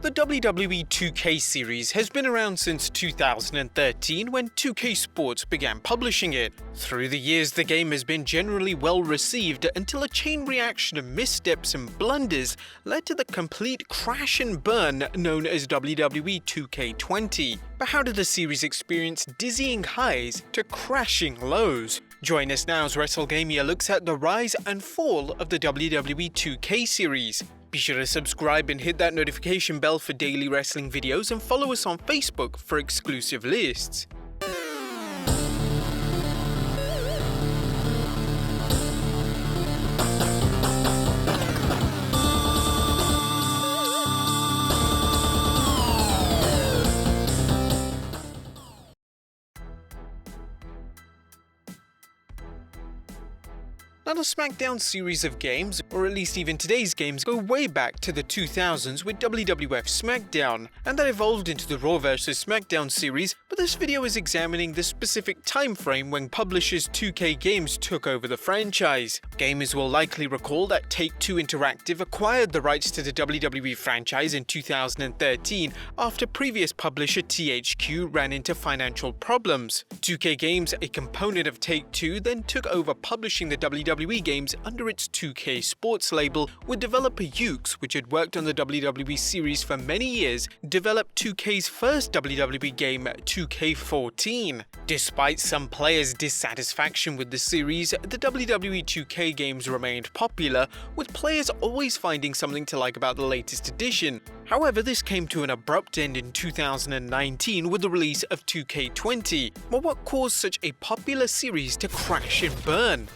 The WWE 2K series has been around since 2013 when 2K Sports began publishing it. Through the years, the game has been generally well received until a chain reaction of missteps and blunders led to the complete crash and burn known as WWE 2K20. But how did the series experience dizzying highs to crashing lows? Join us now as Wrestlegamia looks at the rise and fall of the WWE 2K series. Be sure to subscribe and hit that notification bell for daily wrestling videos and follow us on Facebook for exclusive lists. Now, the SmackDown series of games, or at least even today's games, go way back to the 2000s with WWF SmackDown, and that evolved into the Raw vs SmackDown series, but this video is examining the specific time frame when publishers 2K Games took over the franchise. Gamers will likely recall that Take-Two Interactive acquired the rights to the WWE franchise in 2013 after previous publisher THQ ran into financial problems. 2K Games, a component of Take-Two, then took over publishing the WWE games under its 2K Sports label, with developer Yuke's, which had worked on the WWE series for many years, developed 2K's first WWE game, 2K14. Despite some players' dissatisfaction with the series, the WWE 2K games remained popular, with players always finding something to like about the latest edition. However, this came to an abrupt end in 2019 with the release of 2K20. But what caused such a popular series to crash and burn?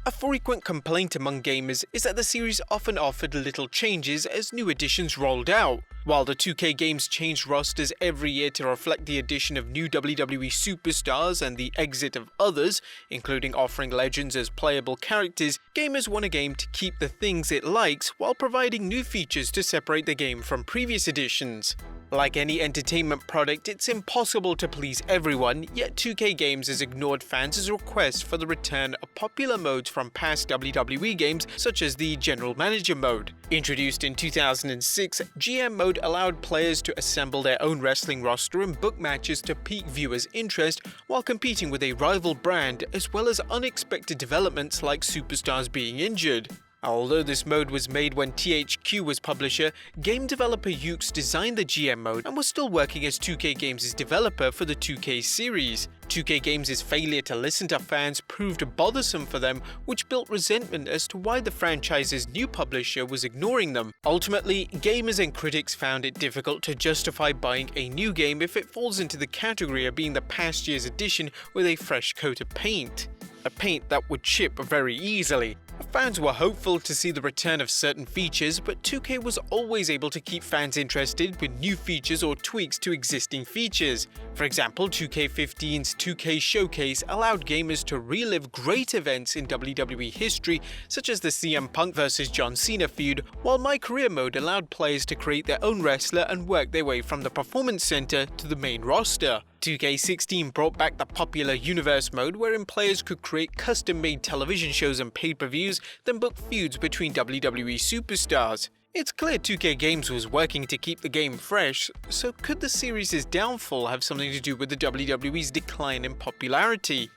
A frequent complaint among gamers is that the series often offered little changes as new editions rolled out. While the 2K games changed rosters every year to reflect the addition of new WWE superstars and the exit of others, including offering legends as playable characters, gamers want a game to keep the things it likes while providing new features to separate the game from previous editions. Like any entertainment product, it's impossible to please everyone, yet 2K Games has ignored fans' requests for the return of popular modes from past WWE games, such as the General Manager mode. Introduced in 2006, GM mode allowed players to assemble their own wrestling roster and book matches to pique viewers' interest while competing with a rival brand, as well as unexpected developments like superstars being injured. Although this mode was made when THQ was publisher, game developer Yuke's designed the GM mode and was still working as 2K Games' developer for the 2K series. 2K Games' failure to listen to fans proved bothersome for them, which built resentment as to why the franchise's new publisher was ignoring them. Ultimately, gamers and critics found it difficult to justify buying a new game if it falls into the category of being the past year's edition with a fresh coat of paint. A paint that would chip very easily. Fans were hopeful to see the return of certain features, but 2K was always able to keep fans interested with new features or tweaks to existing features. For example, 2K15's 2K Showcase allowed gamers to relive great events in WWE history, such as the CM Punk vs John Cena feud, while My Career mode allowed players to create their own wrestler and work their way from the Performance Center to the main roster. 2K16 brought back the popular Universe mode, wherein players could create custom-made television shows and pay-per-views, then book feuds between WWE superstars. It's clear 2K Games was working to keep the game fresh, so could the series' downfall have something to do with the WWE's decline in popularity?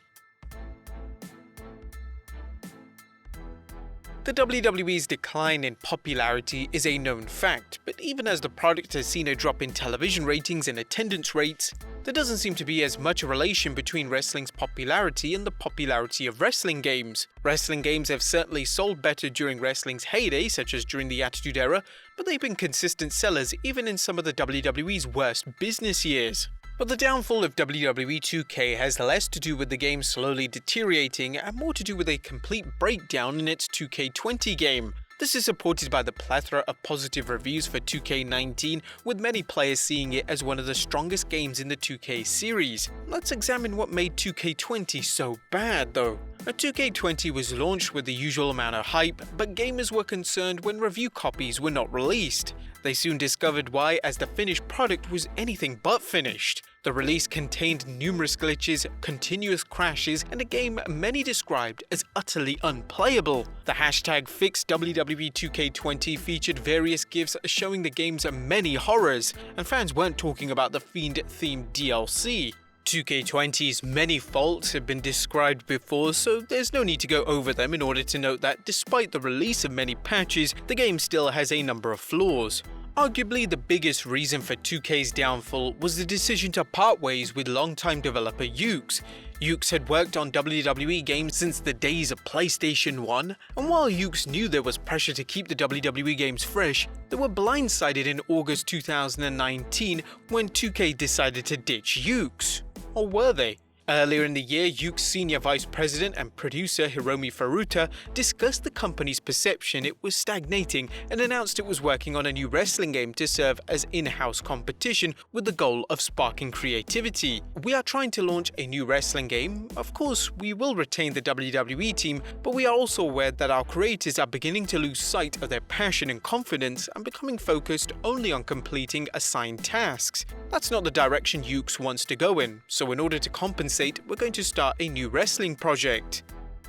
The WWE's decline in popularity is a known fact, but even as the product has seen a drop in television ratings and attendance rates, there doesn't seem to be as much a relation between wrestling's popularity and the popularity of wrestling games. Wrestling games have certainly sold better during wrestling's heyday, such as during the Attitude Era, but they've been consistent sellers even in some of the WWE's worst business years. But the downfall of WWE 2K has less to do with the game slowly deteriorating and more to do with a complete breakdown in its 2K20 game. This is supported by the plethora of positive reviews for 2K19, with many players seeing it as one of the strongest games in the 2K series. Let's examine what made 2K20 so bad though. 2K20 was launched with the usual amount of hype, but gamers were concerned when review copies were not released. They soon discovered why, as the finished product was anything but finished. The release contained numerous glitches, continuous crashes, and a game many described as utterly unplayable. The hashtag #FixWWE 2K20 featured various GIFs showing the game's many horrors, and fans weren't talking about the Fiend-themed DLC. 2K20's many faults have been described before, so there's no need to go over them in order to note that despite the release of many patches, the game still has a number of flaws. Arguably, the biggest reason for 2K's downfall was the decision to part ways with longtime developer Yuke's. Yuke's had worked on WWE games since the days of PlayStation 1, and while Yuke's knew there was pressure to keep the WWE games fresh, they were blindsided in August 2019 when 2K decided to ditch Yuke's. Or were they? Earlier in the year, Yuke's senior vice president and producer Hiromi Furuta discussed the company's perception it was stagnating and announced it was working on a new wrestling game to serve as in-house competition with the goal of sparking creativity. "We are trying to launch a new wrestling game. Of course, we will retain the WWE team, but we are also aware that our creators are beginning to lose sight of their passion and confidence and becoming focused only on completing assigned tasks. That's not the direction Yuke's wants to go in, so in order to compensate, we're going to start a new wrestling project."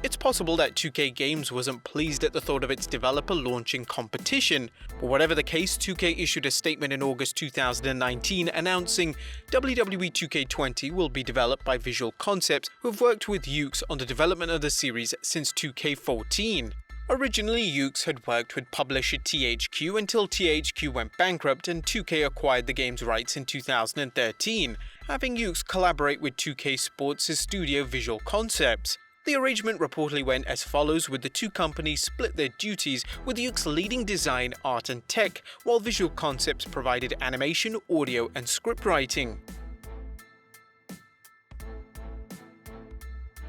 It's possible that 2K Games wasn't pleased at the thought of its developer launching competition, but whatever the case, 2K issued a statement in August 2019 announcing WWE 2K20 will be developed by Visual Concepts, who have worked with Yuke's on the development of the series since 2K14. Originally, Yuke's had worked with publisher THQ until THQ went bankrupt and 2K acquired the game's rights in 2013, having Yuke's collaborate with 2K Sports' studio Visual Concepts. The arrangement reportedly went as follows, with the two companies split their duties, with Yuke's leading design, art and tech, while Visual Concepts provided animation, audio and script writing.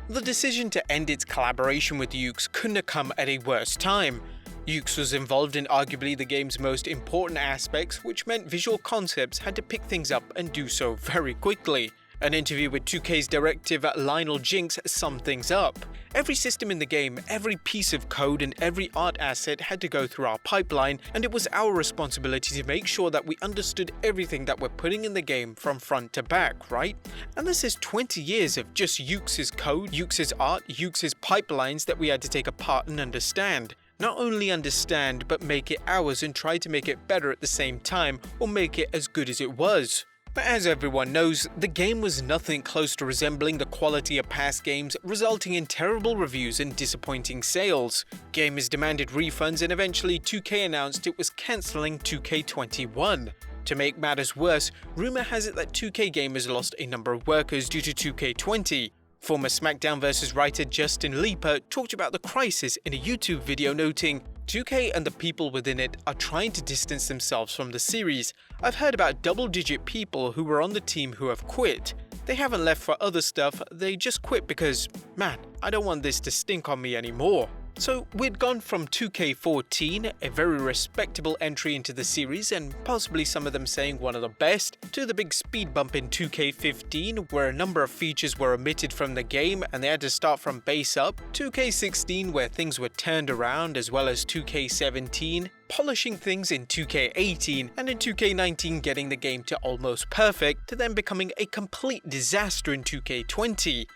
The decision to end its collaboration with Yuke's couldn't have come at a worse time. Yuke's was involved in arguably the game's most important aspects, which meant Visual Concepts had to pick things up and do so very quickly. An interview with 2K's director Lionel Jinks summed things up. "Every system in the game, every piece of code and every art asset had to go through our pipeline, and it was our responsibility to make sure that we understood everything that we're putting in the game from front to back, right? And this is 20 years of just Yuke's code, Yuke's art, Yuke's pipelines that we had to take apart and understand. Not only understand, but make it ours and try to make it better at the same time, or make it as good as it was." But as everyone knows, the game was nothing close to resembling the quality of past games, resulting in terrible reviews and disappointing sales. Gamers demanded refunds, and eventually 2K announced it was cancelling 2K21. To make matters worse, rumour has it that 2K Gamers lost a number of workers due to 2K20. Former SmackDown vs. writer Justin Leeper talked about the crisis in a YouTube video, noting, "2K and the people within it are trying to distance themselves from the series. I've heard about double-digit people who were on the team who have quit. They haven't left for other stuff, they just quit because, man, I don't want this to stink on me anymore." So we'd gone from 2K14, a very respectable entry into the series and possibly some of them saying one of the best, to the big speed bump in 2K15 where a number of features were omitted from the game and they had to start from base up, 2K16 where things were turned around, as well as 2K17, polishing things in 2K18, and in 2K19 getting the game to almost perfect, to then becoming a complete disaster in 2K20.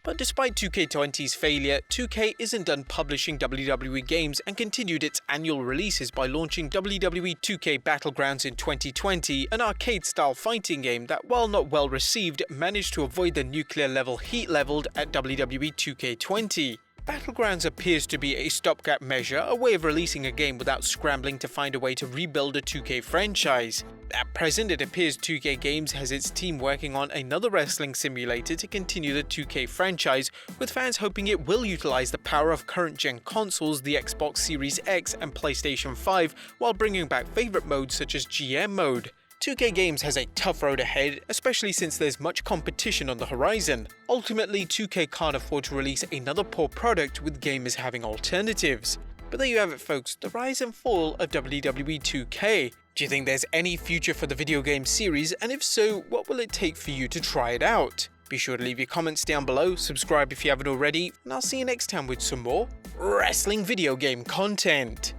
But despite 2K20's failure, 2K isn't done publishing WWE games and continued its annual releases by launching WWE 2K Battlegrounds in 2020, an arcade-style fighting game that, while not well received, managed to avoid the nuclear-level heat leveled at WWE 2K20. Battlegrounds appears to be a stopgap measure, a way of releasing a game without scrambling to find a way to rebuild a 2K franchise. At present, it appears 2K Games has its team working on another wrestling simulator to continue the 2K franchise, with fans hoping it will utilize the power of current-gen consoles, the Xbox Series X and PlayStation 5, while bringing back favorite modes such as GM mode. 2K Games has a tough road ahead, especially since there's much competition on the horizon. Ultimately, 2K can't afford to release another poor product with gamers having alternatives. But there you have it folks, the rise and fall of WWE 2K. Do you think there's any future for the video game series, and if so, what will it take for you to try it out? Be sure to leave your comments down below, subscribe if you haven't already, and I'll see you next time with some more wrestling video game content.